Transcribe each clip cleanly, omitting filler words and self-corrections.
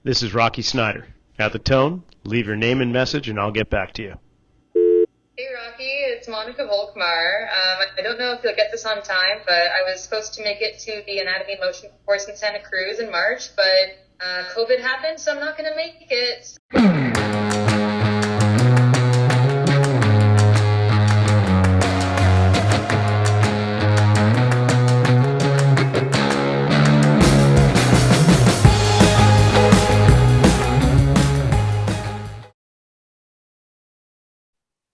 This is Rocky Snyder. At the tone, leave your name and message and I'll get back to you. Hey Rocky, it's Monika Volkmar. I don't know if you'll get this on time, but I was supposed to make it to the Anatomy and Motion course in Santa Cruz in March, but COVID happened, so I'm not going to make it.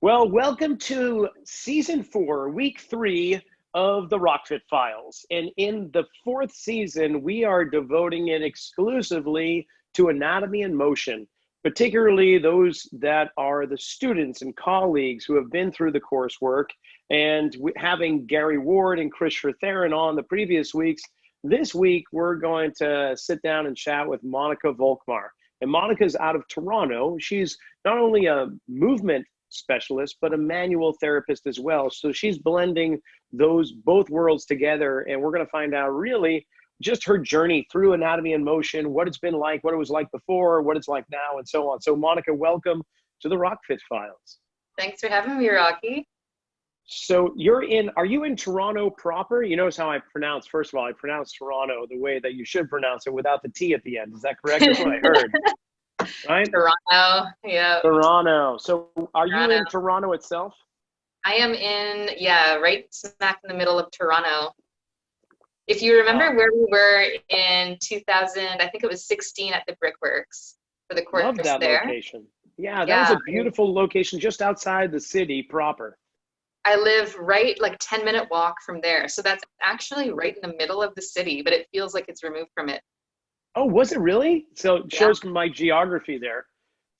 Well, welcome to Season 4, Week 3 of the RockFit Files. And in the fourth season, we are devoting it exclusively to anatomy and motion, particularly those that are the students and colleagues who have been through the coursework. And having Gary Ward and Christopher Theron on the previous weeks, this week we're going to sit down and chat with Monika Volkmar. And Monika's out of Toronto. She's not only a movement specialist, but a manual therapist as well. So she's blending those both worlds together. And we're going to find out really just her journey through anatomy and motion, what it's been like, what it was like before, what it's like now, and so on. So Monika, welcome to the RockFit Files. Thanks for having me, Rocky. So are you in Toronto proper? You notice how I pronounce, first of all, I pronounce Toronto the way that you should pronounce it without the T at the end. Is that correct? That's what I heard. Right? Toronto, yeah. Toronto. So are you in Toronto itself? I am right smack in the middle of Toronto. If you remember where we were in 2000, I think it was 16 at the Brickworks for the course Love that there. location. Yeah, that was a beautiful location just outside the city proper. I live right 10-minute walk from there. So that's actually right in the middle of the city, but it feels like it's removed from it. Oh, was it really? So it shows my geography there.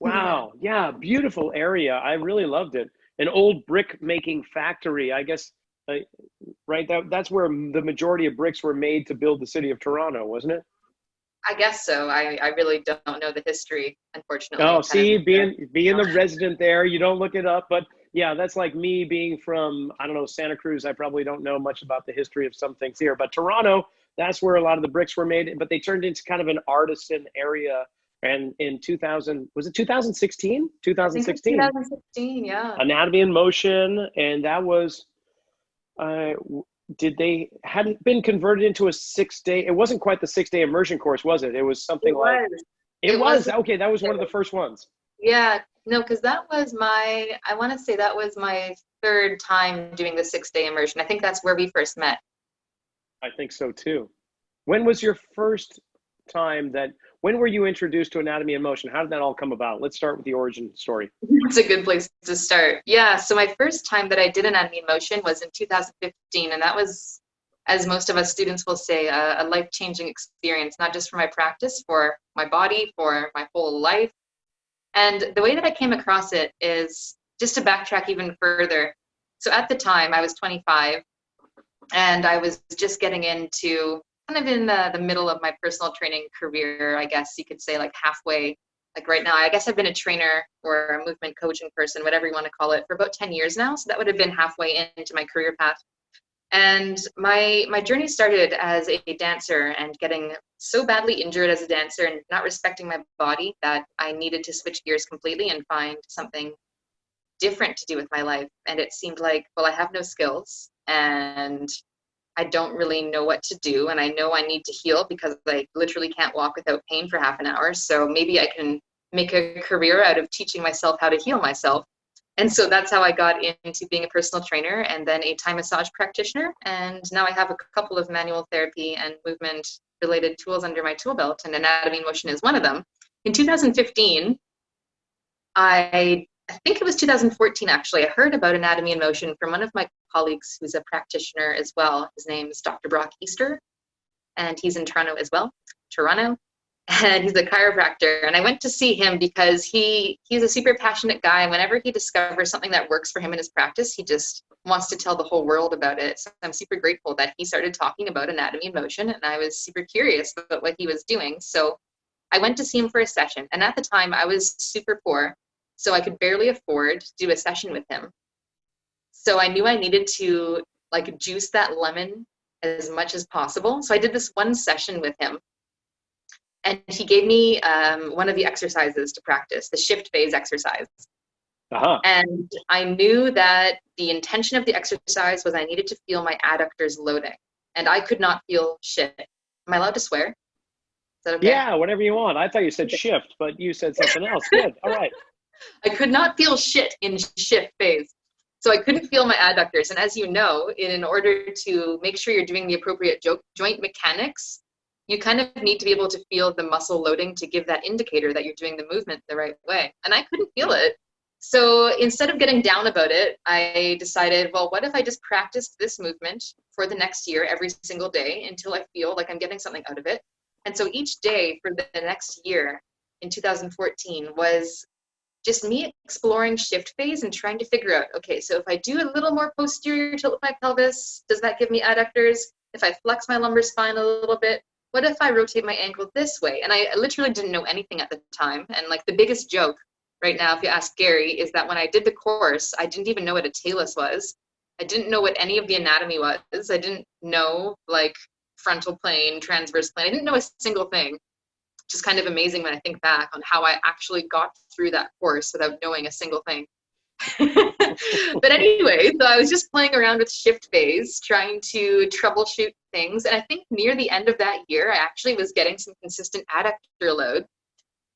Wow. Yeah, beautiful area. I really loved it. An old brick making factory, I guess, right? That's where the majority of bricks were made to build the city of Toronto, wasn't it? I guess so. I really don't know the history, unfortunately. Oh, see, being the resident there, you don't look it up. But yeah, that's like me being from, I don't know, Santa Cruz. I probably don't know much about the history of some things here. But Toronto, that's where a lot of the bricks were made. But they turned into kind of an artisan area. And in 2000, was it 2016? 2016. 2016, yeah. Anatomy and Motion. And that was, hadn't been converted into a 6-day, it wasn't quite the 6-day immersion course, was it? It was something it was. Okay, that was one of the first ones. Yeah, no, because that was I want to say that was my third time doing the 6-day immersion. I think that's where we first met. I think so too. When was your first time when were you introduced to anatomy and motion? How did that all come about? Let's start with the origin story. It's a good place to start. Yeah, so my first time that I did anatomy and motion was in 2015, and that was, as most of us students will say, a life-changing experience, not just for my practice, for my body, for my whole life. And the way that I came across it is, just to backtrack even further, so at the time I was 25, and I was just getting into kind of in the middle of my personal training career, I guess you could say, halfway. Right now, I guess I've been a trainer or a movement coaching person, whatever you want to call it, for about 10 years now. So that would have been halfway into my career path. And my journey started as a dancer and getting so badly injured as a dancer and not respecting my body that I needed to switch gears completely and find something different to do with my life. And it seemed like, well, I have no skills and I don't really know what to do. And I know I need to heal because I literally can't walk without pain for half an hour. So maybe I can make a career out of teaching myself how to heal myself. And so that's how I got into being a personal trainer and then a Thai massage practitioner. And now I have a couple of manual therapy and movement related tools under my tool belt, and anatomy and motion is one of them. In 2015, I think it was 2014 actually, I heard about anatomy and motion from one of my colleagues who's a practitioner as well. His name is Dr. Brock Easter, and he's in Toronto as well, and he's a chiropractor. And I went to see him because he's a super passionate guy. Whenever he discovers something that works for him in his practice, he just wants to tell the whole world about it. So I'm super grateful that he started talking about anatomy and motion, and I was super curious about what he was doing. So I went to see him for a session, and at the time I was super poor, so I could barely afford to do a session with him. So I knew I needed to juice that lemon as much as possible. So I did this one session with him. And he gave me one of the exercises to practice, the shift phase exercise. Uh-huh. And I knew that the intention of the exercise was I needed to feel my adductors loading. And I could not feel shit. Am I allowed to swear? Is that okay? Yeah, whatever you want. I thought you said shift, but you said something else. Good. All right. I could not feel shit in shift phase. So I couldn't feel my adductors. And as you know, in order to make sure you're doing the appropriate joint mechanics, you kind of need to be able to feel the muscle loading to give that indicator that you're doing the movement the right way. And I couldn't feel it. So instead of getting down about it, I decided, well, what if I just practiced this movement for the next year every single day until I feel like I'm getting something out of it. And so each day for the next year in 2014 was just me exploring shift phase and trying to figure out, okay, so if I do a little more posterior tilt with my pelvis, does that give me adductors? If I flex my lumbar spine a little bit, what if I rotate my ankle this way? And I literally didn't know anything at the time. And like the biggest joke right now, if you ask Gary, is that when I did the course, I didn't even know what a talus was. I didn't know what any of the anatomy was. I didn't know like frontal plane, transverse plane. I didn't know a single thing. Just kind of amazing when I think back on how I actually got through that course without knowing a single thing. But anyway, so I was just playing around with shift phase, trying to troubleshoot things. And I think near the end of that year, I actually was getting some consistent adductor load.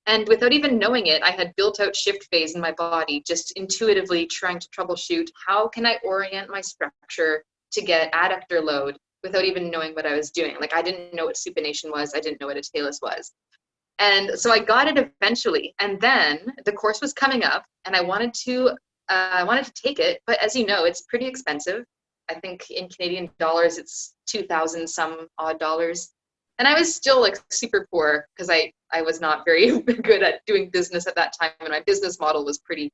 And without even knowing it, I had built out shift phase in my body, just intuitively trying to troubleshoot how can I orient my structure to get adductor load without even knowing what I was doing. Like I didn't know what supination was. I didn't know what a talus was. And so I got it eventually. And then the course was coming up and I wanted to take it. But as you know, it's pretty expensive. I think in Canadian dollars, it's 2,000 some odd dollars. And I was still like super poor because I was not very good at doing business at that time. And my business model was pretty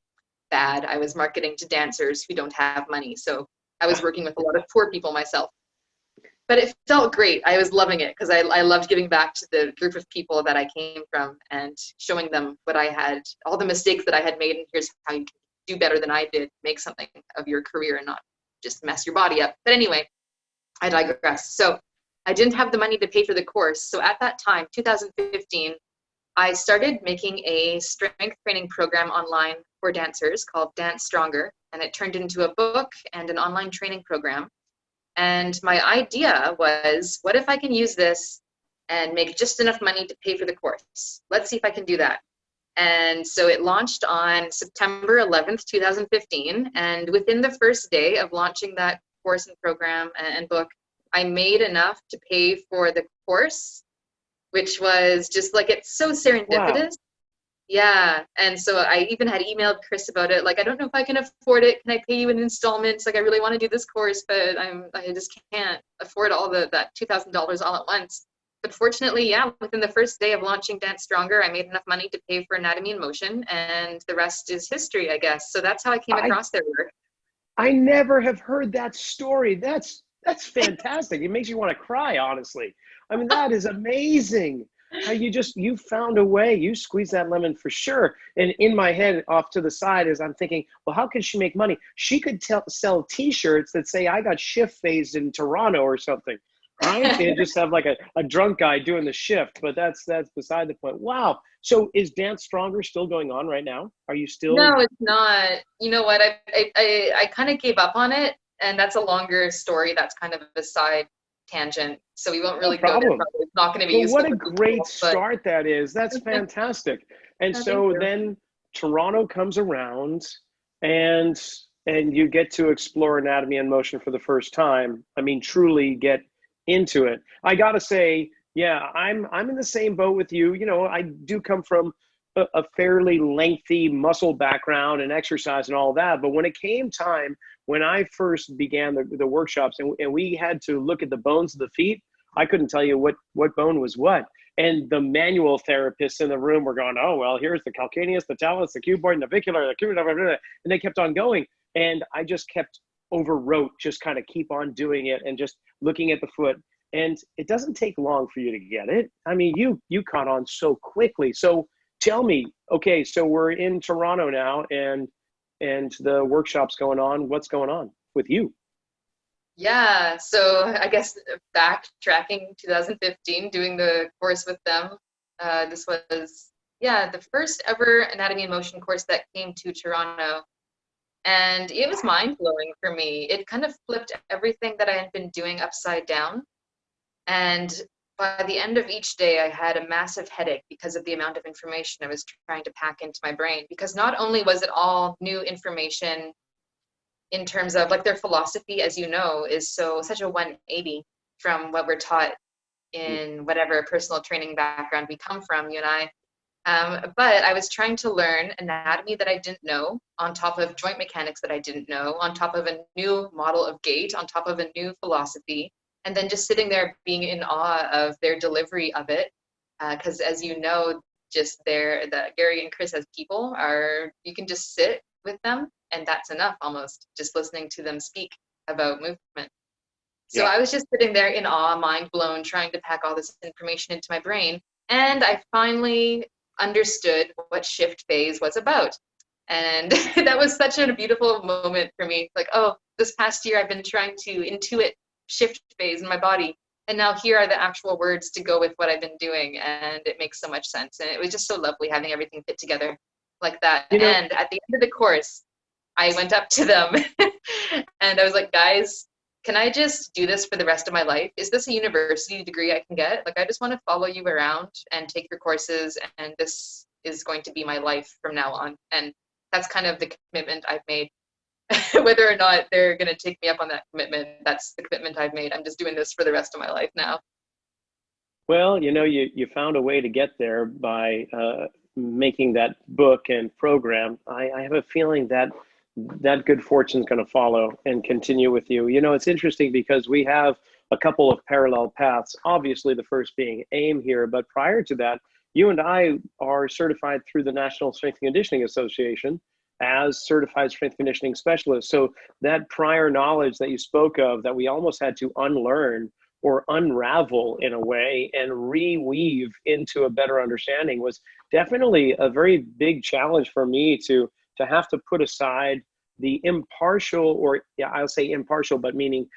bad. I was marketing to dancers who don't have money. So I was working with a lot of poor people myself. But it felt great. I was loving it because I loved giving back to the group of people that I came from and showing them what I had, all the mistakes that I had made, and here's how you can do better than I did, make something of your career and not just mess your body up. But anyway, I digress. So I didn't have the money to pay for the course. So at that time, 2015, I started making a strength training program online for dancers called Dance Stronger, and it turned into a book and an online training program. And my idea was, what if I can use this and make just enough money to pay for the course? Let's see if I can do that. And so it launched on September 11th, 2015. And within the first day of launching that course and program and book, I made enough to pay for the course, which was just like, it's so serendipitous. Wow. Yeah. And so I even had emailed Chris about it. Like, I don't know if I can afford it. Can I pay you in installments? Like, I really want to do this course, but I just can't afford all that $2,000 all at once. But fortunately, yeah, within the first day of launching Dance Stronger, I made enough money to pay for Anatomy in Motion, and the rest is history, I guess. So that's how I came across their work. I never have heard that story. That's fantastic. It makes you want to cry, honestly. I mean, that is amazing. How you found a way, you squeezed that lemon for sure. And in my head off to the side is I'm thinking, well, how could she make money? She could sell t-shirts that say I got shift phased in Toronto or something, right? And just have like a drunk guy doing the shift, but that's beside the point. Wow. So is Dance Stronger still going on right now? Are you still? No, it's not. You know what? I kind of gave up on it, and that's a longer story. That's kind of a side tangent, so we won't really go there. It's not going to be useful. What a great start that is. That's fantastic. And so then Toronto comes around and you get to explore Anatomy in Motion for the first time. I mean, truly get into it. I got to say, yeah, I'm in the same boat with you. You know, I do come from a fairly lengthy muscle background and exercise and all that. But when it came time, when I first began the workshops and we had to look at the bones of the feet, I couldn't tell you what bone was what. And the manual therapists in the room were going, oh, well, here's the calcaneus, the talus, the cuboid, navicular, and they kept on going. And I just kept overwrote, just kind of keep on doing it and just looking at the foot. And it doesn't take long for you to get it. I mean, you caught on so quickly. So tell me, okay, so we're in Toronto now and the workshop's going on. What's going on with you? Yeah, so I guess backtracking 2015, doing the course with them, This was, yeah, the first ever anatomy and motion course that came to Toronto. And it was mind blowing for me. It kind of flipped everything that I had been doing upside down. And by the end of each day, I had a massive headache because of the amount of information I was trying to pack into my brain. Because not only was it all new information in terms of like their philosophy, as you know, is such a 180 from what we're taught in whatever personal training background we come from, you and I. But I was trying to learn anatomy that I didn't know, on top of joint mechanics that I didn't know, on top of a new model of gait, on top of a new philosophy, and then just sitting there being in awe of their delivery of it. Because as you know, just Gary and Chris as people you can just sit with them, and that's enough almost, just listening to them speak about movement. So Yeah. I was just sitting there in awe, mind blown, trying to pack all this information into my brain. And I finally understood what shift phase was about. And that was such a beautiful moment for me. Like, oh, this past year I've been trying to intuit shift phase in my body. And now here are the actual words to go with what I've been doing. And it makes so much sense. And it was just so lovely having everything fit together like that. You know, And at the end of the course, I went up to them and I was like, guys, can I just do this for the rest of my life? Is this a university degree I can get? Like, I just want to follow you around and take your courses, and this is going to be my life from now on. And that's kind of the commitment I've made. Whether or not they're going to take me up on that commitment, that's the commitment I've made. I'm just doing this for the rest of my life now. well, you found a way to get there by making that book and program. I have a feeling that good fortune is going to follow and continue with you. It's interesting because we have a couple of parallel paths. Obviously, the first being AIM here, but prior to that, you and I are certified through the National Strength and Conditioning Association as certified strength conditioning specialists. So that prior knowledge that you spoke of, that we almost had to unlearn or unravel in a way and reweave into a better understanding, was definitely a very big challenge for me to have to put aside the impartial, or yeah, I'll say impartial, but meaning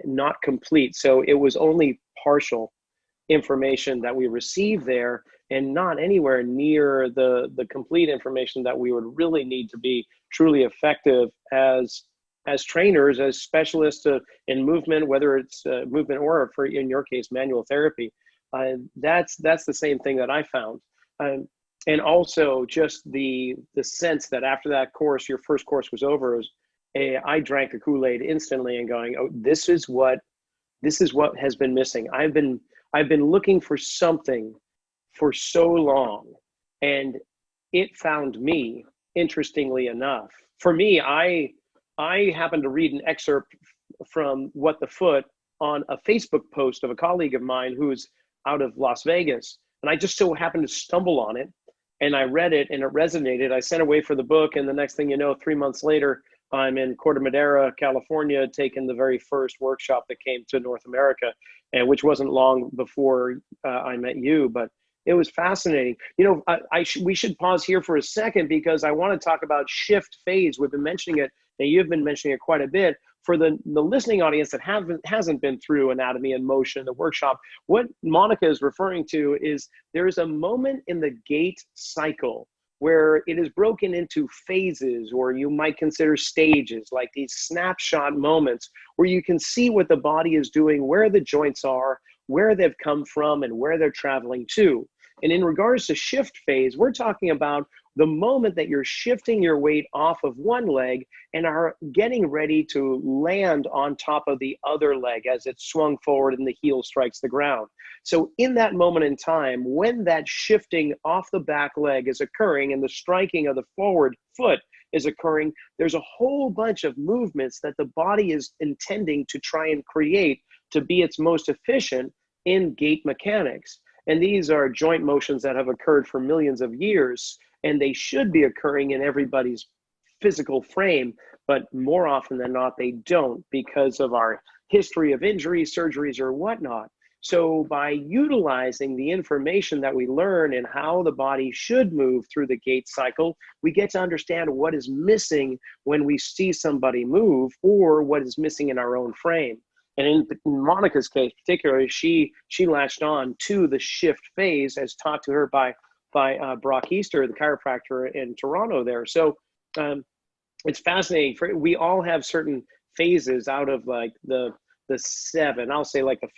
not complete. So it was only partial information that we received there, and not anywhere near the complete information that we would really need to be truly effective as trainers, as specialists in movement, whether it's movement or, for in your case, manual therapy. That's the same thing that I found. And also just the sense that after that course, your first course was over, I drank a Kool-Aid instantly and going, oh, this is what has been missing. I've been looking for something for so long, and it found me, interestingly enough. For me, I happened to read an excerpt from What the Foot on a Facebook post of a colleague of mine who's out of Las Vegas. And I just so happened to stumble on it. And I read it and it resonated. I sent away for the book. And the next thing you know, 3 months later, I'm in Corte Madera, California, taking the very first workshop that came to North America, and which wasn't long before I met you. But it was fascinating. We should pause here for a second because I want to talk about shift phase. We've been mentioning it, and you've been mentioning it quite a bit. For the listening audience that hasn't been through anatomy and motion, the workshop, what Monika is referring to is there is a moment in the gait cycle where it is broken into phases, or you might consider stages, like these snapshot moments where you can see what the body is doing, where the joints are, where they've come from, and where they're traveling to. And in regards to shift phase, we're talking about the moment that you're shifting your weight off of one leg and are getting ready to land on top of the other leg as it's swung forward and the heel strikes the ground. So in that moment in time, when that shifting off the back leg is occurring and the striking of the forward foot is occurring, there's a whole bunch of movements that the body is intending to try and create to be its most efficient in gait mechanics. And these are joint motions that have occurred for millions of years, and they should be occurring in everybody's physical frame, but more often than not, they don't because of our history of injuries, surgeries, or whatnot. So by utilizing the information that we learn and how the body should move through the gait cycle, we get to understand what is missing when we see somebody move, or what is missing in our own frame. And in Monica's case, particularly, she latched on to the shift phase as taught to her by Brock Easter, the chiropractor in Toronto there. So it's fascinating. We all have certain phases out of like the seven. I'll say like the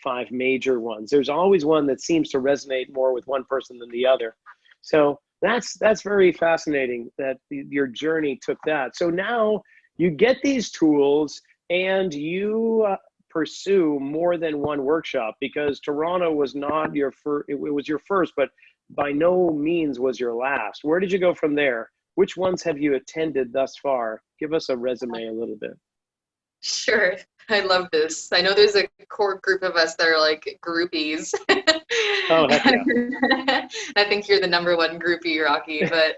five major ones. There's always one that seems to resonate more with one person than the other. So that's very fascinating that your journey took that. So now you get these tools and you pursue more than one workshop, because Toronto was not your first, it was your first, but by no means was your last. Where did you go from there? Which ones have you attended thus far? Give us a resume a little bit. Sure. I love this. I know there's a core group of us that are like groupies. Oh, heck yeah. I think you're the number one groupie, Rocky, but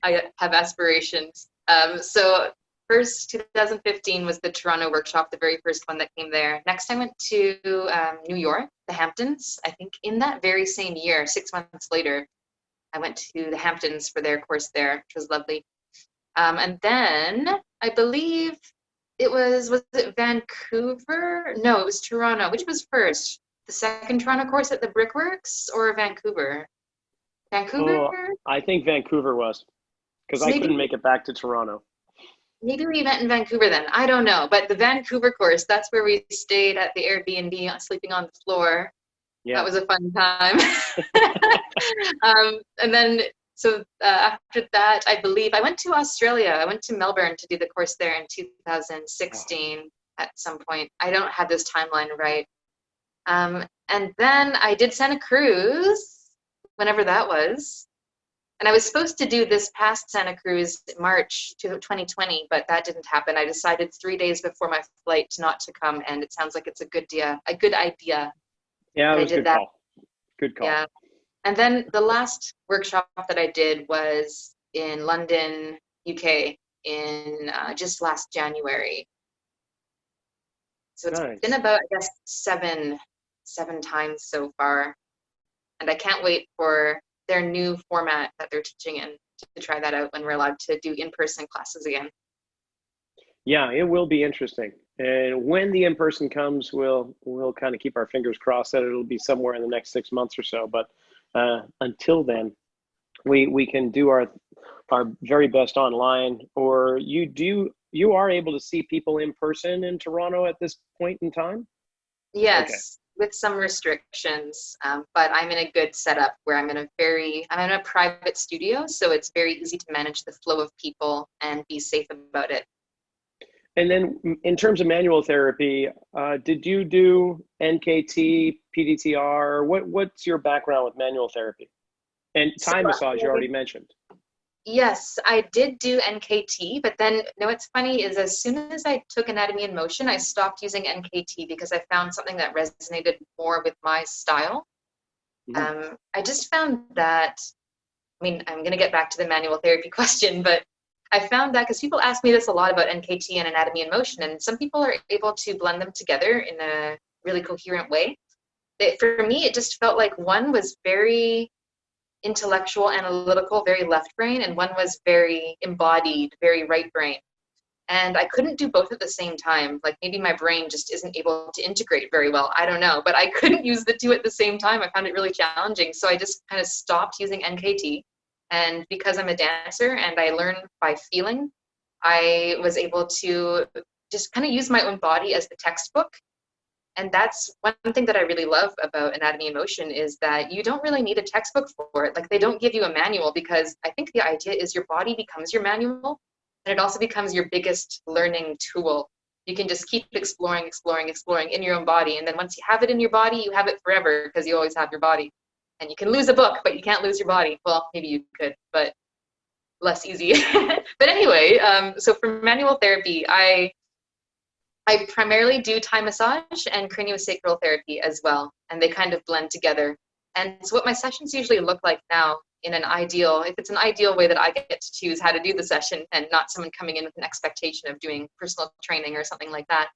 I have aspirations. So first, 2015 was the Toronto workshop, the very first one that came there. Next, I went to New York, the Hamptons. I think in that very same year, 6 months later, I went to the Hamptons for their course there, which was lovely. And then I believe was it Vancouver? No, it was Toronto. Which was first? The second Toronto course at the Brickworks or Vancouver? Vancouver? Oh, I think Vancouver was, because I couldn't make it back to Toronto. Maybe we met in Vancouver then. I don't know. But the Vancouver course, that's where we stayed at the Airbnb, sleeping on the floor. Yeah. That was a fun time. And then, so after that, I believe I went to Australia. I went to Melbourne to do the course there in 2016 at some point. I don't have this timeline right. And then I did Santa Cruz, whenever that was. And I was supposed to do this past Santa Cruz March 2020, but that didn't happen. I decided 3 days before my flight not to come, and it sounds like it's a good idea. Yeah, it was a good call. Good call. Yeah. And then the last workshop that I did was in London, UK, in just last January. So it's been about, I guess, seven times so far. And I can't wait for their new format that they're teaching in to try that out when we're allowed to do in-person classes again. Yeah, it will be interesting. And when the in-person comes, we'll kind of keep our fingers crossed that it'll be somewhere in the next 6 months or so. But until then, we can do our very best online. Or you are able to see people in person in Toronto at this point in time? Yes. Okay. With some restrictions, but I'm in a good setup where I'm in a private studio, so it's very easy to manage the flow of people and be safe about it. And then in terms of manual therapy, did you do NKT, PDTR? What's your background with manual therapy? And Thai massage you already mentioned. Yes, I did do NKT, but then, what's funny is as soon as I took Anatomy in Motion, I stopped using NKT because I found something that resonated more with my style. Mm-hmm. I just found that, I'm going to get back to the manual therapy question, but I found that because people ask me this a lot about NKT and Anatomy in Motion, and some people are able to blend them together in a really coherent way. For me, it just felt like one was very intellectual, analytical, very left brain, and one was very embodied, very right brain. And I couldn't do both at the same time. Like maybe my brain just isn't able to integrate very well. I don't know, but I couldn't use the two at the same time. I found it really challenging. So I just kind of stopped using NKT. And because I'm a dancer and I learn by feeling, I was able to just kind of use my own body as the textbook. And that's one thing that I really love about Anatomy in Motion is that you don't really need a textbook for it. Like they don't give you a manual because I think the idea is your body becomes your manual and it also becomes your biggest learning tool. You can just keep exploring in your own body. And then once you have it in your body, you have it forever because you always have your body. And you can lose a book, but you can't lose your body. Well, maybe you could, but less easy. But anyway, so for manual therapy, I primarily do Thai massage and craniosacral therapy as well, and they kind of blend together. And so what my sessions usually look like now if it's an ideal way that I get to choose how to do the session and not someone coming in with an expectation of doing personal training or something like that,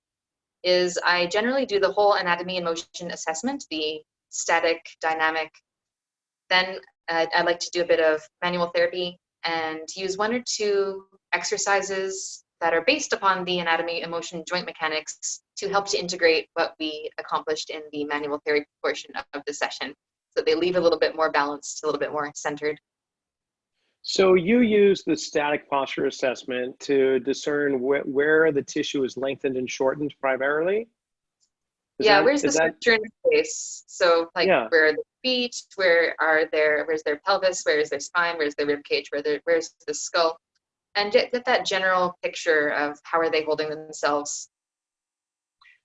is I generally do the whole Anatomy in Motion assessment, the static, dynamic. Then I like to do a bit of manual therapy and use one or two exercises that are based upon the anatomy, emotion, joint mechanics to help to integrate what we accomplished in the manual therapy portion of the session. So they leave a little bit more balanced, a little bit more centered. So you use the static posture assessment to discern where the tissue is lengthened and shortened primarily? Where's the structure in the face? So like where are the feet, where's their pelvis, where's their spine, where's their rib cage, where's the skull? And get that general picture of how are they holding themselves.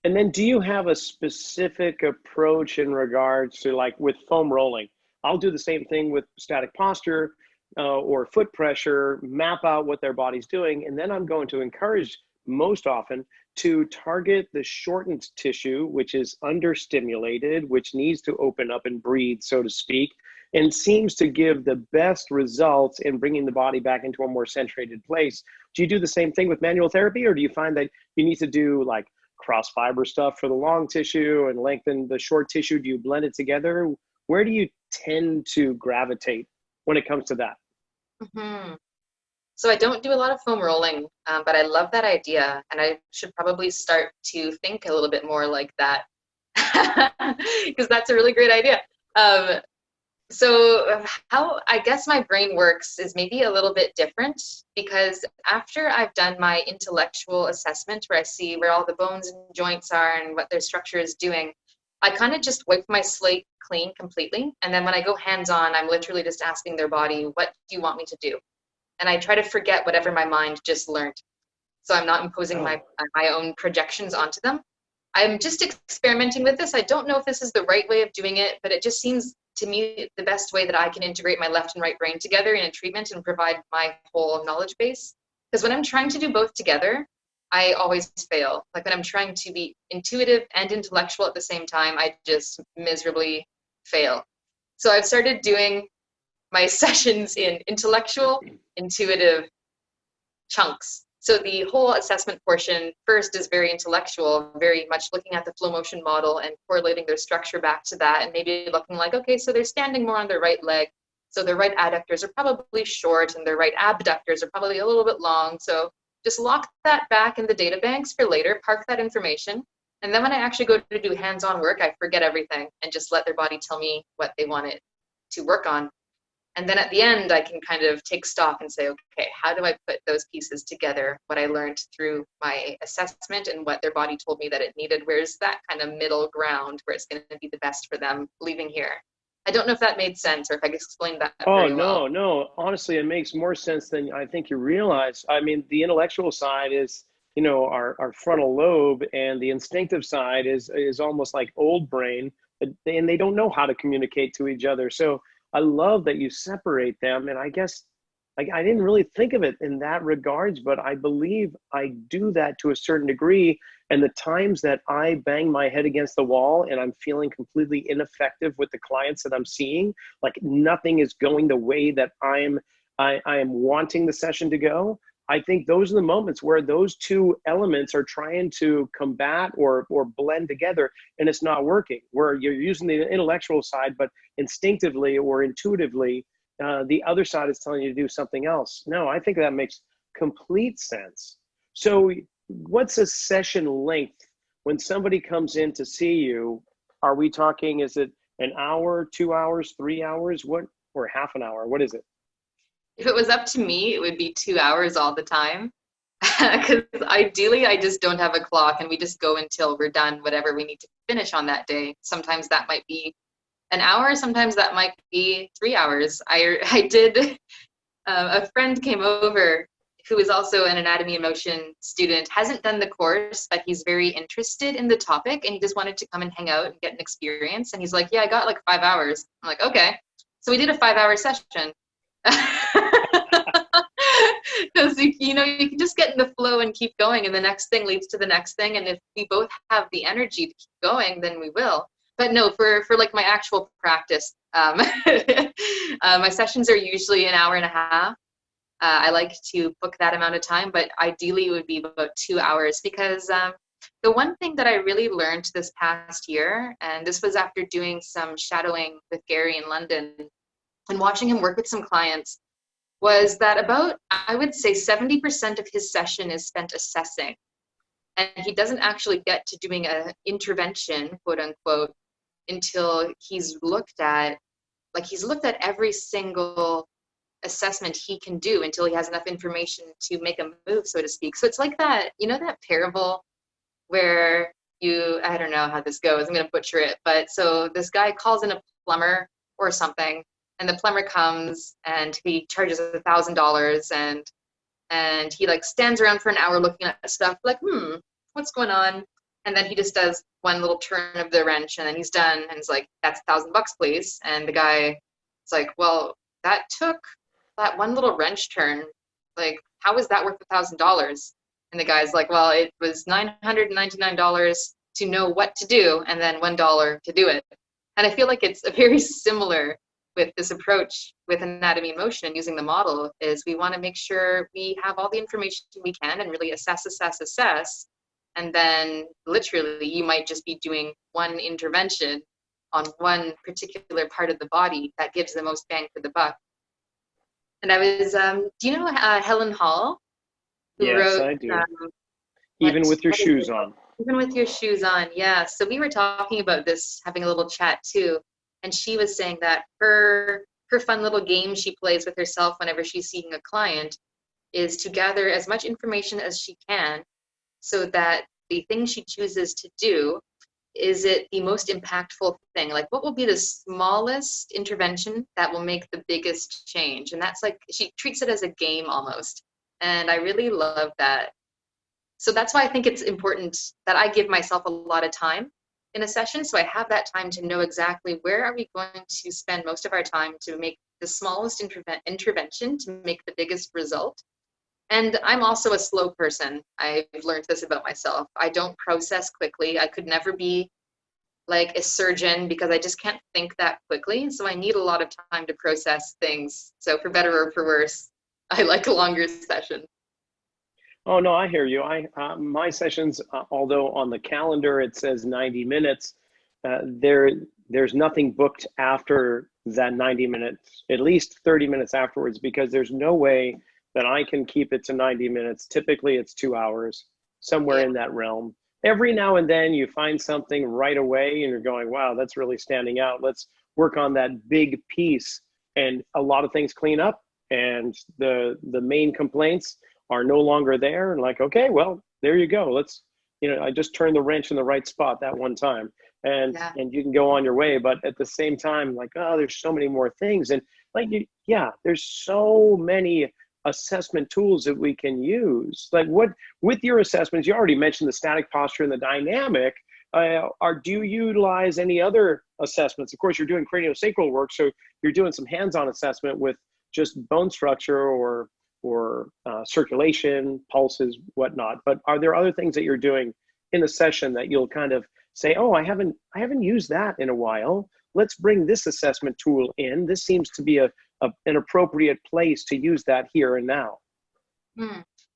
And then do you have a specific approach in regards to, like with foam rolling? I'll do the same thing with static posture or foot pressure, map out what their body's doing, and then I'm going to encourage most often to target the shortened tissue, which is understimulated, which needs to open up and breathe, so to speak, and seems to give the best results in bringing the body back into a more centrated place. Do you do the same thing with manual therapy, or do you find that you need to do like cross fiber stuff for the long tissue and lengthen the short tissue? Do you blend it together? Where do you tend to gravitate when it comes to that? Mm-hmm. So I don't do a lot of foam rolling, but I love that idea, and I should probably start to think a little bit more like that, because that's a really great idea. So how I guess my brain works is maybe a little bit different, because after I've done my intellectual assessment where I see where all the bones and joints are and what their structure is doing, I kind of just wipe my slate clean completely. And then when I go hands-on, I'm literally just asking their body, what do you want me to do? And I try to forget whatever my mind just learned. So I'm not imposing my own projections onto them. I'm just experimenting with this. I don't know if this is the right way of doing it, but it just seems to me the best way that I can integrate my left and right brain together in a treatment and provide my whole knowledge base. Because when I'm trying to do both together, I always fail. Like when I'm trying to be intuitive and intellectual at the same time, I just miserably fail. So I've started doing my sessions in intellectual, intuitive chunks. So the whole assessment portion first is very intellectual, very much looking at the flow motion model and correlating their structure back to that, and maybe looking like, okay, so they're standing more on their right leg, so their right adductors are probably short and their right abductors are probably a little bit long. So just lock that back in the data banks for later, park that information, and then when I actually go to do hands-on work, I forget everything and just let their body tell me what they want it to work on. And then at the end, I can kind of take stock and say, okay, how do I put those pieces together, what I learned through my assessment and what their body told me that it needed? Where's that kind of middle ground where it's going to be the best for them leaving here? I don't know if that made sense or if I explained that very well. No. Honestly, it makes more sense than I think you realize. I mean, the intellectual side is, our frontal lobe, and the instinctive side is almost like old brain, and they don't know how to communicate to each other. So I love that you separate them. And I guess I didn't really think of it in that regards, but I believe I do that to a certain degree. And the times that I bang my head against the wall and I'm feeling completely ineffective with the clients that I'm seeing, like nothing is going the way that I am wanting the session to go, I think those are the moments where those two elements are trying to combat or blend together, and it's not working, where you're using the intellectual side, but instinctively or intuitively, the other side is telling you to do something else. No, I think that makes complete sense. So what's a session length when somebody comes in to see you? Are we talking, is it an hour, 2 hours, 3 hours, or half an hour? What is it? If it was up to me, it would be 2 hours all the time. Because ideally, I just don't have a clock and we just go until we're done, whatever we need to finish on that day. Sometimes that might be an hour, sometimes that might be 3 hours. I did, a friend came over who is also an anatomy and motion student, hasn't done the course, but he's very interested in the topic and he just wanted to come and hang out and get an experience. And he's like, yeah, I got like 5 hours. I'm like, okay. So we did a 5-hour session. Because you can just get in the flow and keep going, and the next thing leads to the next thing, and if we both have the energy to keep going, then we will. But no, for like my actual practice, my sessions are usually an hour and a half. I like to book that amount of time, but ideally it would be about 2 hours, because the one thing that I really learned this past year, and this was after doing some shadowing with Gary in London and watching him work with some clients, was that about, I would say 70% of his session is spent assessing. And he doesn't actually get to doing an intervention, quote unquote, until he's looked at every single assessment he can do until he has enough information to make a move, so to speak. So it's like that, that parable where I don't know how this goes, I'm going to butcher it, but so this guy calls in a plumber or something, and the plumber comes and he charges $1,000, and he like stands around for an hour looking at stuff like, what's going on? And then he just does one little turn of the wrench, and then he's done, and he's like, that's $1,000, please. And the guy is like, well, that took that one little wrench turn. Like, how is that worth $1,000? And the guy's like, well, it was $999 to know what to do, and then $1 to do it. And I feel like it's very similar with this approach with anatomy in motion and using the model. Is we want to make sure we have all the information we can and really assess. And then literally you might just be doing one intervention on one particular part of the body that gives the most bang for the buck. And I was, do you know Helen Hall? Who Yes, wrote, I do. Even with your shoes on. Even with your shoes on, yeah. So we were talking about this, having a little chat too. And she was saying that her fun little game she plays with herself whenever she's seeing a client is to gather as much information as she can, so that the thing she chooses to do, is it the most impactful thing? Like, what will be the smallest intervention that will make the biggest change? And that's like, she treats it as a game almost. And I really love that. So that's why I think it's important that I give myself a lot of time in a session, so I have that time to know exactly where are we going to spend most of our time to make the smallest intervention to make the biggest result. And I'm also a slow person. I've learned this about myself. I don't process quickly. I could never be like a surgeon because I just can't think that quickly. So I need a lot of time to process things. So for better or for worse, I like a longer session. Oh no, I hear you. My sessions, although on the calendar it says 90 minutes, there's nothing booked after that 90 minutes, at least 30 minutes afterwards, because there's no way that I can keep it to 90 minutes. Typically it's 2 hours, somewhere in that realm. Every now and then you find something right away and you're going, wow, that's really standing out. Let's work on that big piece. And a lot of things clean up, and the main complaints are no longer there. And like, okay, well, there you go. Let's, I just turned the wrench in the right spot that one time, and you can go on your way. But at the same time, like, oh, there's so many more things. And like, there's so many assessment tools that we can use. Like, what, with your assessments, you already mentioned the static posture and the dynamic. Do you utilize any other assessments? Of course, you're doing craniosacral work, so you're doing some hands-on assessment with just bone structure or circulation, pulses, whatnot. But are there other things that you're doing in a session that you'll kind of say, oh, I haven't used that in a while. Let's bring this assessment tool in. This seems to be an appropriate place to use that here and now.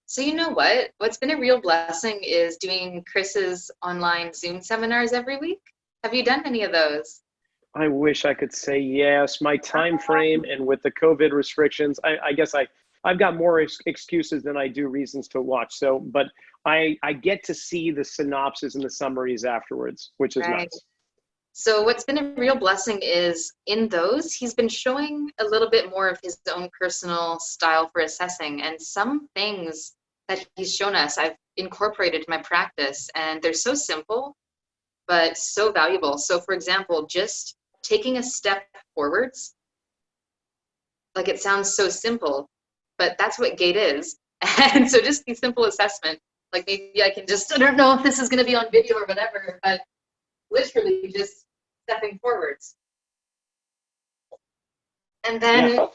So you know what? What's been a real blessing is doing Chris's online Zoom seminars every week. Have you done any of those? I wish I could say yes. My time frame and with the COVID restrictions, I guess I've got more excuses than I do reasons to watch. So, but I get to see the synopsis and the summaries afterwards, which is nice. So what's been a real blessing is in those, he's been showing a little bit more of his own personal style for assessing, and some things that he's shown us, I've incorporated in my practice, and they're so simple, but so valuable. So for example, just taking a step forwards, like it sounds so simple, but that's what gait is. And so just the simple assessment, like maybe I can just, I don't know if this is going to be on video or whatever, but literally just stepping forwards. And then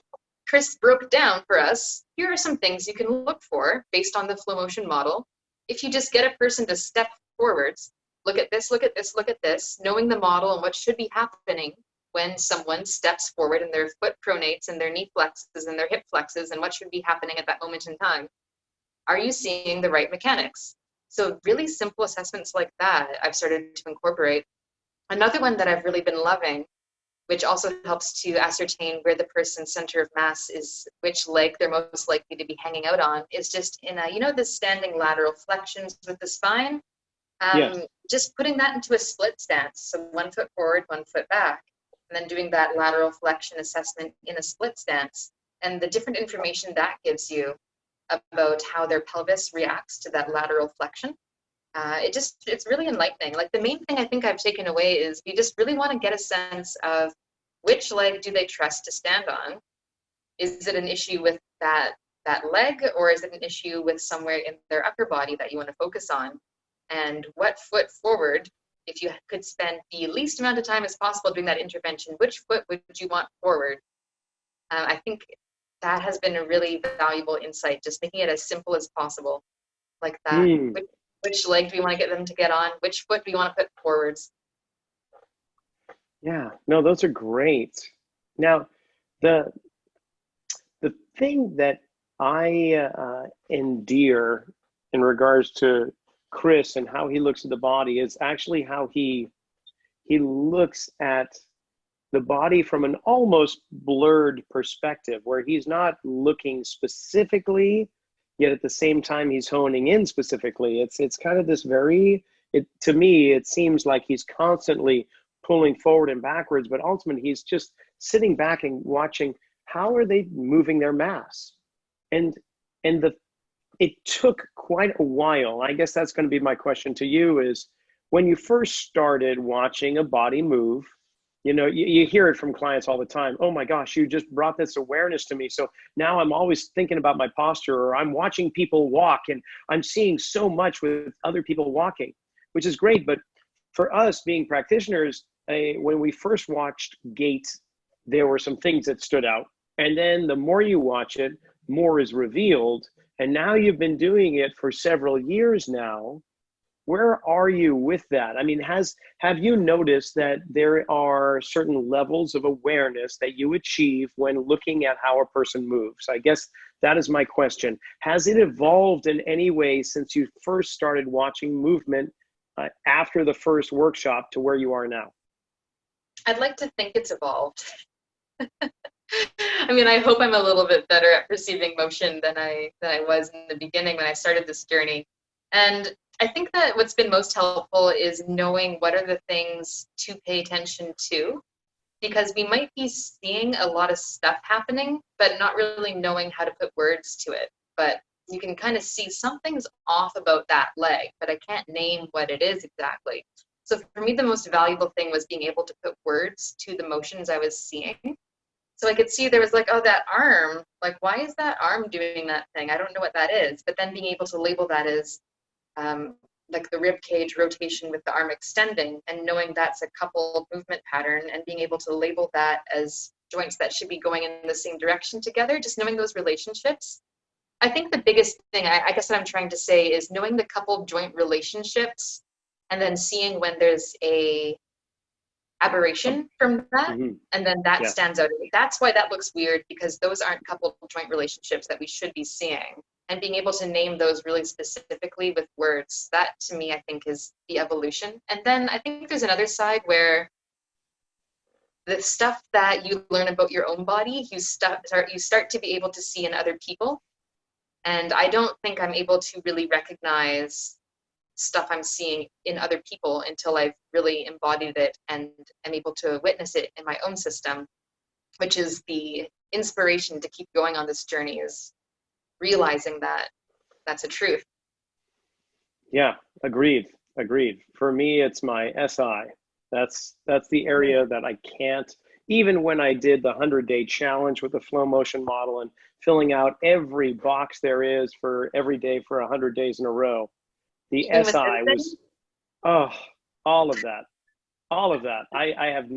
Chris broke down for us, here are some things you can look for based on the flow motion model. If you just get a person to step forwards, look at this, look at this, look at this, knowing the model and what should be happening when someone steps forward and their foot pronates and their knee flexes and their hip flexes, and what should be happening at that moment in time. Are you seeing the right mechanics? So really simple assessments like that I've started to incorporate. Another one that I've really been loving which also helps to ascertain where the person's center of mass is, which leg they're most likely to be hanging out on, is just in a, the standing lateral flexions with the spine. Yes. Just putting that into a split stance. So 1 foot forward, 1 foot back, and then doing that lateral flexion assessment in a split stance. And the different information that gives you about how their pelvis reacts to that lateral flexion. It's really enlightening. Like, the main thing I think I've taken away is we just really want to get a sense of which leg do they trust to stand on. Is it an issue with that leg, or is it an issue with somewhere in their upper body that you want to focus on? And what foot forward, if you could spend the least amount of time as possible doing that intervention, which foot would you want forward? I think that has been a really valuable insight, just making it as simple as possible, like that. Which leg do we want to get them to get on? Which foot do we want to put forwards? Yeah, no, those are great. Now, the thing that I endear in regards to Chris and how he looks at the body is actually how he looks at the body from an almost blurred perspective, where he's not looking specifically, yet at the same time he's honing in specifically. It's kind of this to me, it seems like he's constantly pulling forward and backwards, but ultimately he's just sitting back and watching how are they moving their mass. And it took quite a while. I guess that's going to be my question to you is, when you first started watching a body move, you hear it from clients all the time. Oh my gosh, you just brought this awareness to me. So now I'm always thinking about my posture, or I'm watching people walk and I'm seeing so much with other people walking, which is great. But for us being practitioners, when we first watched gait, there were some things that stood out. And then the more you watch it, more is revealed. And now you've been doing it for several years now. Where are you with that? I mean, have you noticed that there are certain levels of awareness that you achieve when looking at how a person moves? I guess that is my question. Has it evolved in any way since you first started watching movement after the first workshop to where you are now? I'd like to think it's evolved. I mean, I hope I'm a little bit better at perceiving motion than I was in the beginning when I started this journey. And I think that what's been most helpful is knowing what are the things to pay attention to, because we might be seeing a lot of stuff happening, but not really knowing how to put words to it. But you can kind of see something's off about that leg, but I can't name what it is exactly. So for me, the most valuable thing was being able to put words to the motions I was seeing. So I could see there was like, oh, that arm, like, why is that arm doing that thing? I don't know what that is. But then being able to label that as like the rib cage rotation with the arm extending, and knowing that's a coupled movement pattern, and being able to label that as joints that should be going in the same direction together, just knowing those relationships. I think the biggest thing, I guess what I'm trying to say, is knowing the coupled joint relationships and then seeing when there's a aberration from that, and then that stands out. That's why that looks weird, because those aren't coupled joint relationships that we should be seeing. And being able to name those really specifically with words, that to me, I think, is the evolution. And then I think there's another side where the stuff that you learn about your own body, you start to be able to see in other people. And I don't think I'm able to really recognize stuff I'm seeing in other people until I've really embodied it and am able to witness it in my own system, which is the inspiration to keep going on this journey, is realizing that that's a truth. Yeah, agreed. For me, it's my SI. That's the area that I can't, even when I did the 100-day challenge with the flow motion model and filling out every box there is for every day for 100 days in a row, the Even SI was, all of that. I have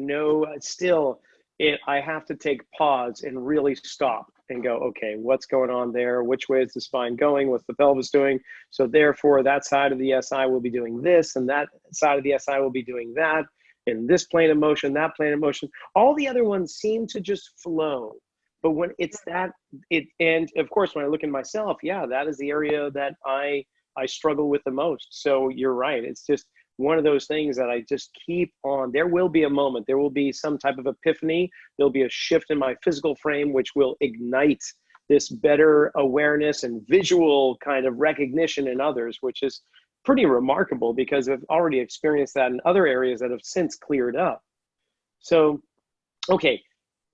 I have to take pause and really stop and go, okay, what's going on there? Which way is the spine going? What's the pelvis doing? So therefore, that side of the SI will be doing this, and that side of the SI will be doing that, in this plane of motion, that plane of motion. All the other ones seem to just flow. But when it's and of course, when I look in myself, that is the area that I struggle with the most. So you're right. It's just one of those things that I just keep on. There will be a moment, there will be some type of epiphany, there'll be a shift in my physical frame, which will ignite this better awareness and visual kind of recognition in others, which is pretty remarkable because I've already experienced that in other areas that have since cleared up. So, okay,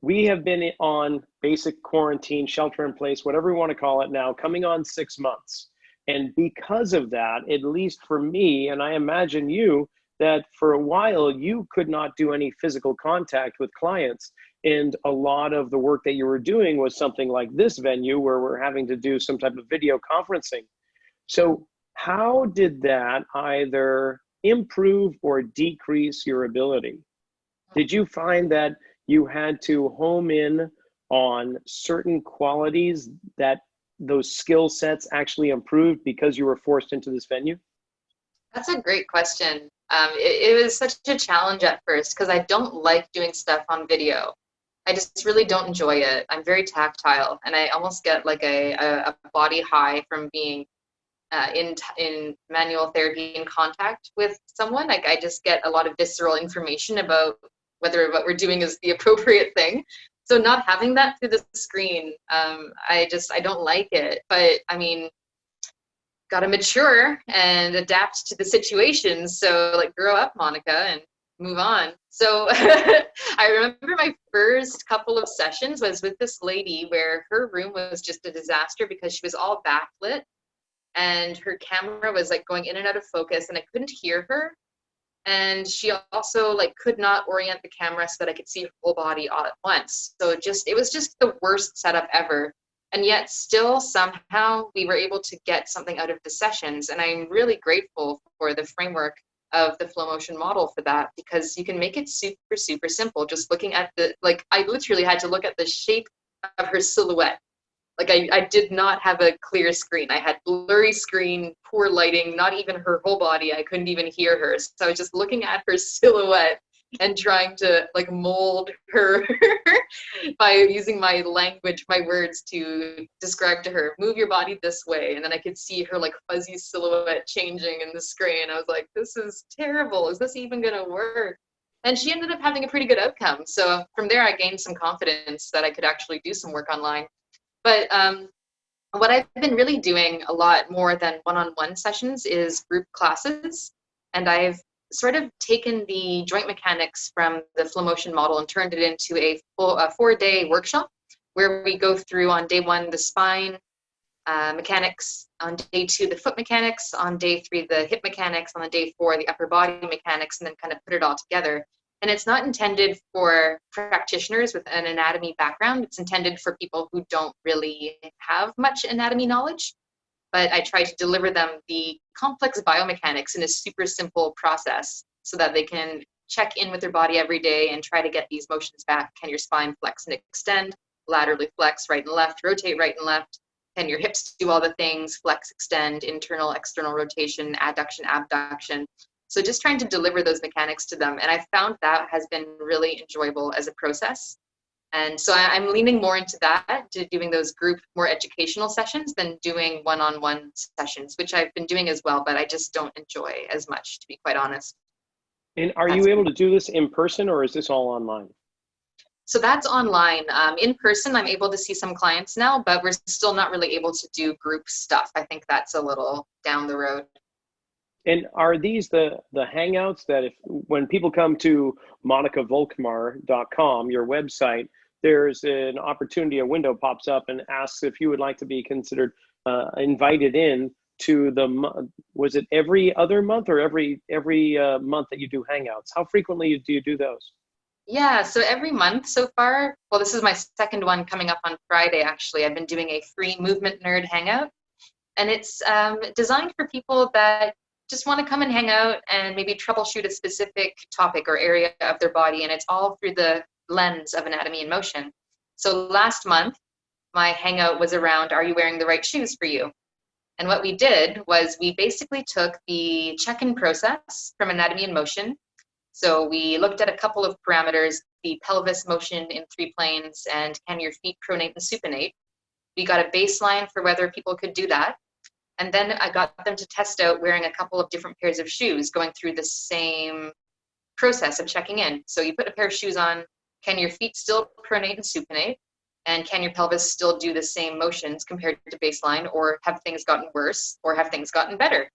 we have been on basic quarantine, shelter in place, whatever we want to call it now, coming on 6 months. And because of that, at least for me, and I imagine you, that for a while you could not do any physical contact with clients. And a lot of the work that you were doing was something like this venue where we're having to do some type of video conferencing. So how did that either improve or decrease your ability? Did you find that you had to home in on certain qualities that those skill sets actually improved because you were forced into this venue? That's a great question. It was such a challenge at first because I don't like doing stuff on video. I just really don't enjoy it. I'm very tactile, and I almost get like a body high from being in manual therapy in contact with someone. Like I just get a lot of visceral information about whether what we're doing is the appropriate thing. So not having that through the screen, I don't like it. But I mean, gotta mature and adapt to the situation. So like grow up, Monika, and move on. So I remember my first couple of sessions was with this lady where her room was just a disaster because she was all backlit and her camera was like going in and out of focus and I couldn't hear her. And she also like could not orient the camera so that I could see her whole body all at once. So it was just the worst setup ever. And yet still somehow we were able to get something out of the sessions. And I'm really grateful for the framework of the flow motion model for that, because you can make it super, super simple. Just looking at I literally had to look at the shape of her silhouette. Like I did not have a clear screen. I had blurry screen, poor lighting, not even her whole body. I couldn't even hear her. So I was just looking at her silhouette and trying to like mold her by using my language, my words to describe to her, move your body this way. And then I could see her like fuzzy silhouette changing in the screen. I was like, this is terrible. Is this even going to work? And she ended up having a pretty good outcome. So from there, I gained some confidence that I could actually do some work online. But what I've been really doing a lot more than one-on-one sessions is group classes. And I've sort of taken the joint mechanics from the flow motion model and turned it into a 4-day workshop where we go through on day 1 the spine mechanics, on day 2 the foot mechanics, on day 3 the hip mechanics, on the day 4 the upper body mechanics, and then kind of put it all together. And it's not intended for practitioners with an anatomy background. It's intended for people who don't really have much anatomy knowledge. But I try to deliver them the complex biomechanics in a super simple process so that they can check in with their body every day and try to get these motions back. Can your spine flex and extend, laterally flex right and left, rotate right and left? Can your hips do all the things, flex, extend, internal, external rotation, adduction, abduction? So just trying to deliver those mechanics to them. And I found that has been really enjoyable as a process. And so I'm leaning more into that, to doing those group, more educational sessions than doing one-on-one sessions, which I've been doing as well, but I just don't enjoy as much, to be quite honest. And are you able to do this in person or is this all online? So that's online. In person, I'm able to see some clients now, but we're still not really able to do group stuff. I think that's a little down the road. And are these the hangouts that when people come to monikavolkmar.com, your website, there's an opportunity, a window pops up and asks if you would like to be considered invited in to was it every other month or every month that you do hangouts? How frequently do you do those? Yeah, so every month so far. Well, this is my second one coming up on Friday, actually. I've been doing a free movement nerd hangout. And it's designed for people that just want to come and hang out and maybe troubleshoot a specific topic or area of their body. And it's all through the lens of anatomy and motion. So last month, my hangout was around, are you wearing the right shoes for you? And what we did was we basically took the check-in process from anatomy and motion. So we looked at a couple of parameters, the pelvis motion in 3 planes and can your feet pronate and supinate. We got a baseline for whether people could do that. And then I got them to test out wearing a couple of different pairs of shoes, going through the same process of checking in. So you put a pair of shoes on, can your feet still pronate and supinate? And can your pelvis still do the same motions compared to baseline, or have things gotten worse, or have things gotten better?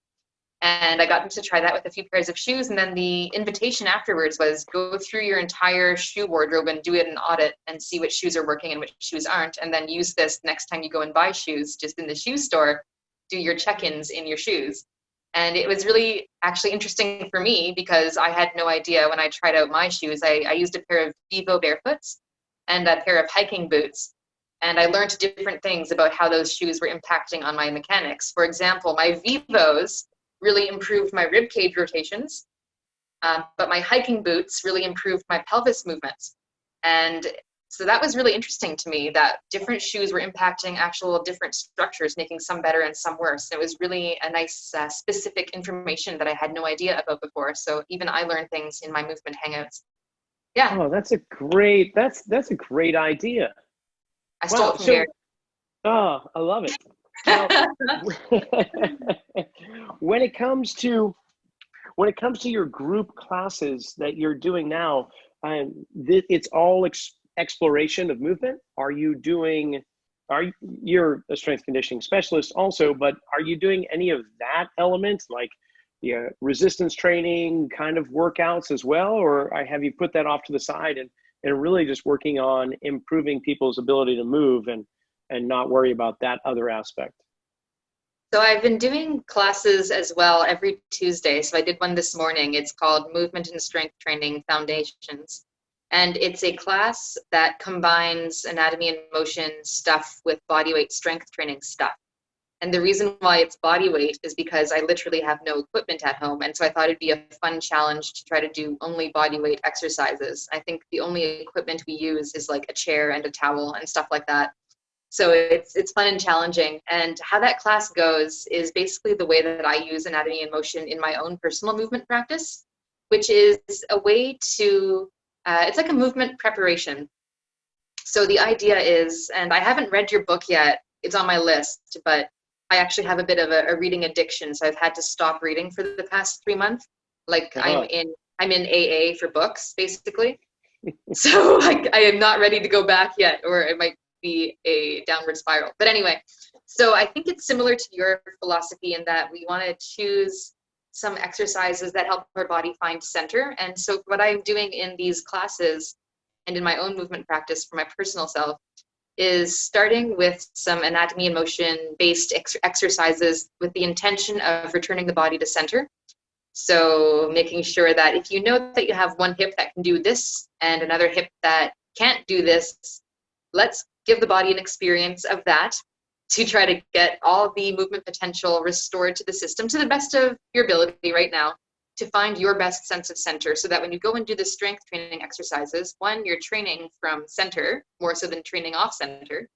And I got them to try that with a few pairs of shoes. And then the invitation afterwards was go through your entire shoe wardrobe and do an audit and see which shoes are working and which shoes aren't. And then use this next time you go and buy shoes, just in the shoe store, do your check-ins in your shoes. And it was really actually interesting for me because I had no idea when I tried out my shoes. I used a pair of Vivo barefoots and a pair of hiking boots. And I learned different things about how those shoes were impacting on my mechanics. For example, my Vivos really improved my rib cage rotations, but my hiking boots really improved my pelvis movements. And so that was really interesting to me, that different shoes were impacting actual different structures, making some better and some worse. It was really a nice specific information that I had no idea about before. So even I learned things in my movement hangouts. Yeah. Oh, that's a great idea. I stole Wow. it from Gary. Oh, I love it. Now, when it comes to your group classes that you're doing now, it's all exploration of movement. You're a strength conditioning specialist also, but are you doing any of that element, like resistance training kind of workouts as well, or have you put that off to the side and really just working on improving people's ability to move and not worry about that other aspect? So I've been doing classes as well every Tuesday. So I did one this morning. It's called Movement and Strength Training Foundations. And it's a class that combines anatomy and motion stuff with bodyweight strength training stuff. And the reason why it's bodyweight is because I literally have no equipment at home. And so I thought it'd be a fun challenge to try to do only bodyweight exercises. I think the only equipment we use is like a chair and a towel and stuff like that. So it's fun and challenging. And how that class goes is basically the way that I use anatomy and motion in my own personal movement practice, which is a way to, it's like a movement preparation. So the idea is, and I haven't read your book yet, it's on my list, but I actually have a bit of a reading addiction. So I've had to stop reading for the past 3 months. Like I'm in AA for books, basically. So I am not ready to go back yet, or it might be a downward spiral. But anyway, so I think it's similar to your philosophy in that we want to choose some exercises that help our body find center. And so what I'm doing in these classes and in my own movement practice for my personal self is starting with some anatomy and motion based exercises with the intention of returning the body to center. So making sure that if you know that you have one hip that can do this and another hip that can't do this, let's give the body an experience of that to try to get all the movement potential restored to the system to the best of your ability right now, to find your best sense of center, so that when you go and do the strength training exercises, one, you're training from center more so than training off center,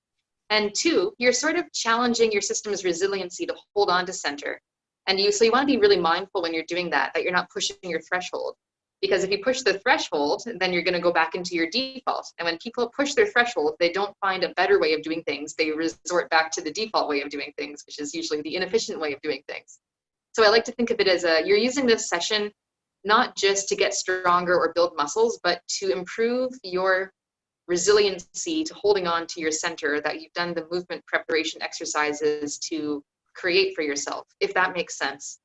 and two, you're sort of challenging your system's resiliency to hold on to center. And so you want to be really mindful when you're doing that you're not pushing your threshold. Because if you push the threshold, then you're going to go back into your default. And when people push their threshold, they don't find a better way of doing things. They resort back to the default way of doing things, which is usually the inefficient way of doing things. So I like to think of it as you're using this session not just to get stronger or build muscles, but to improve your resiliency to holding on to your center that you've done the movement preparation exercises to create for yourself, if that makes sense.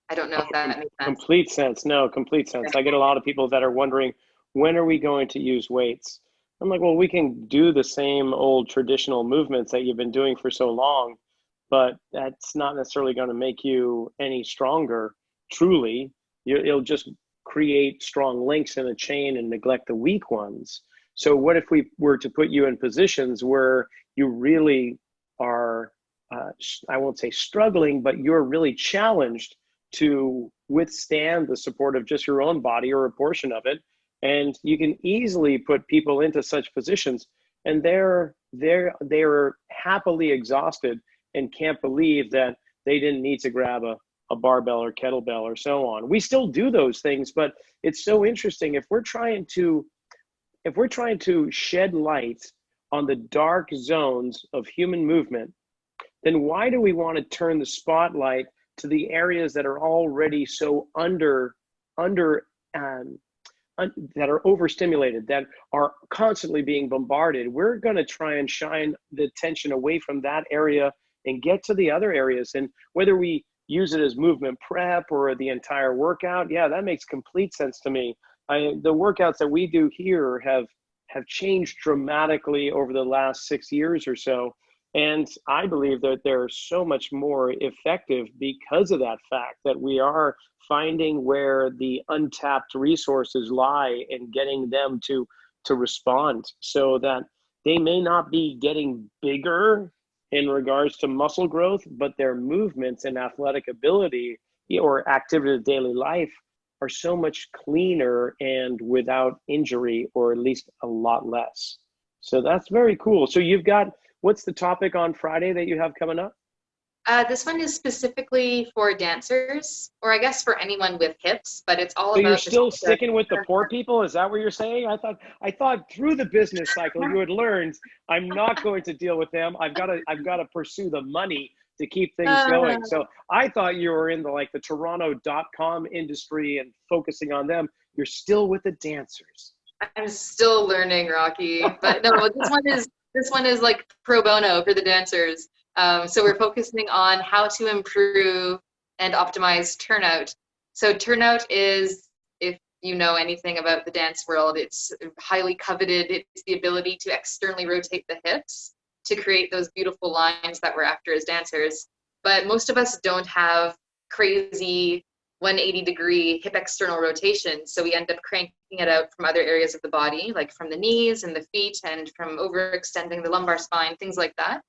I don't know if that makes sense. Complete sense. No, complete sense. Yeah. I get a lot of people that are wondering, when are we going to use weights? I'm like, well, we can do the same old traditional movements that you've been doing for so long, but that's not necessarily going to make you any stronger, truly. It'll just create strong links in a chain and neglect the weak ones. So what if we were to put you in positions where you really are, I won't say struggling, but you're really challenged to withstand the support of just your own body or a portion of it. And you can easily put people into such positions, and they're happily exhausted and can't believe that they didn't need to grab a barbell or kettlebell or so on. We still do those things, but it's so interesting. If we're trying to shed light on the dark zones of human movement, then why do we want to turn the spotlight to the areas that are already so under that are overstimulated, that are constantly being bombarded? We're going to try and shine the attention away from that area and get to the other areas. And whether we use it as movement prep or the entire workout, yeah, that makes complete sense to me. The workouts that we do here have changed dramatically over the last 6 years or so. And I believe that they're so much more effective because of that fact, that we are finding where the untapped resources lie and getting them to respond, so that they may not be getting bigger in regards to muscle growth, but their movements and athletic ability or activity of daily life are so much cleaner and without injury, or at least a lot less. So that's very cool. So you've got, what's the topic on Friday that you have coming up? This one is specifically for dancers, or I guess for anyone with hips, but it's all So about. you're still sticking with the poor people? Is that what you're saying? I thought through the business cycle you had learned, I'm not going to deal with them. I've got to pursue the money to keep things going. So I thought you were in the Toronto.com industry and focusing on them. You're still with the dancers. I'm still learning, Rocky, but no, this one is like pro bono for the dancers. So we're focusing on how to improve and optimize turnout. So turnout is, if you know anything about the dance world, it's highly coveted. It's the ability to externally rotate the hips to create those beautiful lines that we're after as dancers. But most of us don't have crazy 180-degree hip external rotation. So we end up cranking it out from other areas of the body, like from the knees and the feet, and from overextending the lumbar spine, things like that.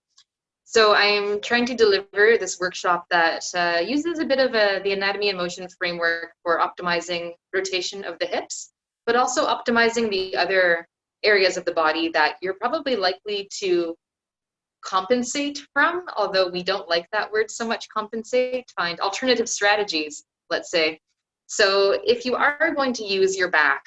So I'm trying to deliver this workshop that uses a bit of the anatomy and motion framework for optimizing rotation of the hips, but also optimizing the other areas of the body that you're probably likely to compensate from, although we don't like that word so much, compensate, find alternative strategies, let's say. So if you are going to use your back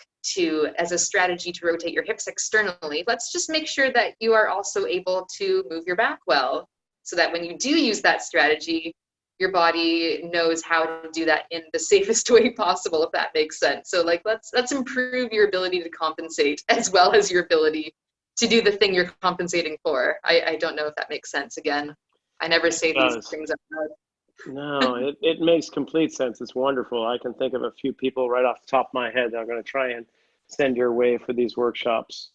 as a strategy to rotate your hips externally, let's just make sure that you are also able to move your back well, so that when you do use that strategy, your body knows how to do that in the safest way possible, if that makes sense. So let's improve your ability to compensate as well as your ability to do the thing you're compensating for. I don't know if that makes sense. Again, I never say these things out loud. No, it makes complete sense. It's wonderful. I can think of a few people right off the top of my head that I'm going to try and send your way for these workshops.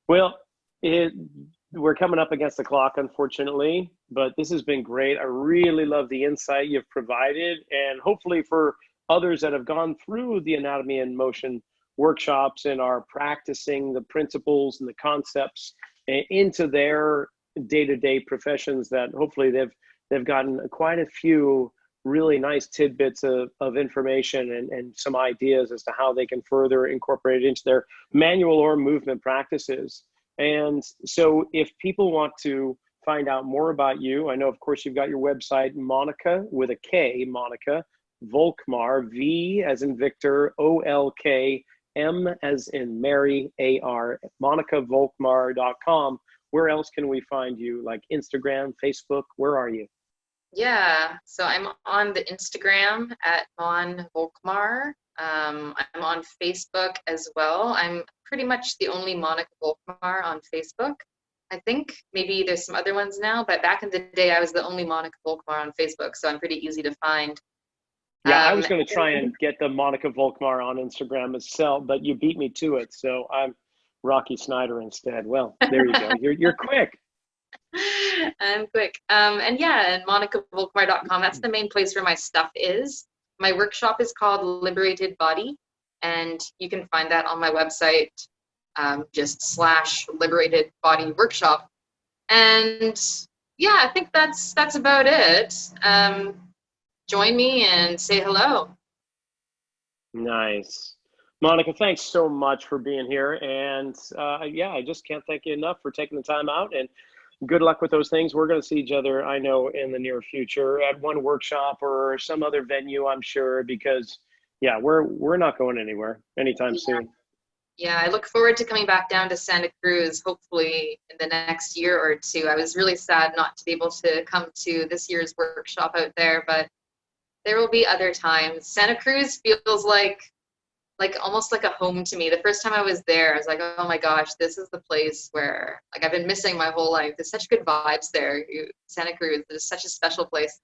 Well, we're coming up against the clock, unfortunately, but this has been great. I really love the insight you've provided, and hopefully for others that have gone through the anatomy and motion workshops and are practicing the principles and the concepts into their day-to-day professions, that hopefully they've gotten quite a few really nice tidbits of information and some ideas as to how they can further incorporate it into their manual or movement practices. And so if people want to find out more about you, I know, of course, you've got your website, Monika with a K, Monika Volkmar, V as in Victor, O-L-K, M as in Mary, A-R, MonikaVolkmar.com. Where else can we find you? Like Instagram, Facebook, where are you? Yeah, so I'm on the Instagram at Mon Volkmar. I'm on Facebook as well. I'm pretty much the only Monika Volkmar on Facebook. I think maybe there's some other ones now, but back in the day, I was the only Monika Volkmar on Facebook, so I'm pretty easy to find. Yeah, I was going to try and get the Monika Volkmar on Instagram itself, but you beat me to it, so I'm Rocky Snyder instead. Well, there you go. You're quick. I'm quick. And MonikaVolkmar.com, that's the main place where my stuff is. My workshop is called Liberated Body, and you can find that on my website, just /Liberated Body Workshop. And yeah, I think that's about it. Join me and say hello. Nice. Monika, thanks so much for being here. And yeah, I just can't thank you enough for taking the time out, and good luck with those things. We're going to see each other, I know, in the near future at one workshop or some other venue, I'm sure, because yeah, we're not going anywhere anytime soon. Yeah, I look forward to coming back down to Santa Cruz, hopefully in the next year or two. I was really sad not to be able to come to this year's workshop out there, but there will be other times. Santa Cruz feels like almost like a home to me. The first time I was there, I was like, oh my gosh, this is the place where like I've been missing my whole life. There's such good vibes there. Santa Cruz is such a special place.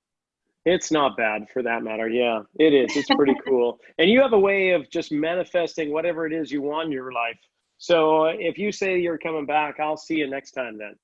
It's not bad for that matter. Yeah, it is. It's pretty cool. And you have a way of just manifesting whatever it is you want in your life. So if you say you're coming back, I'll see you next time then.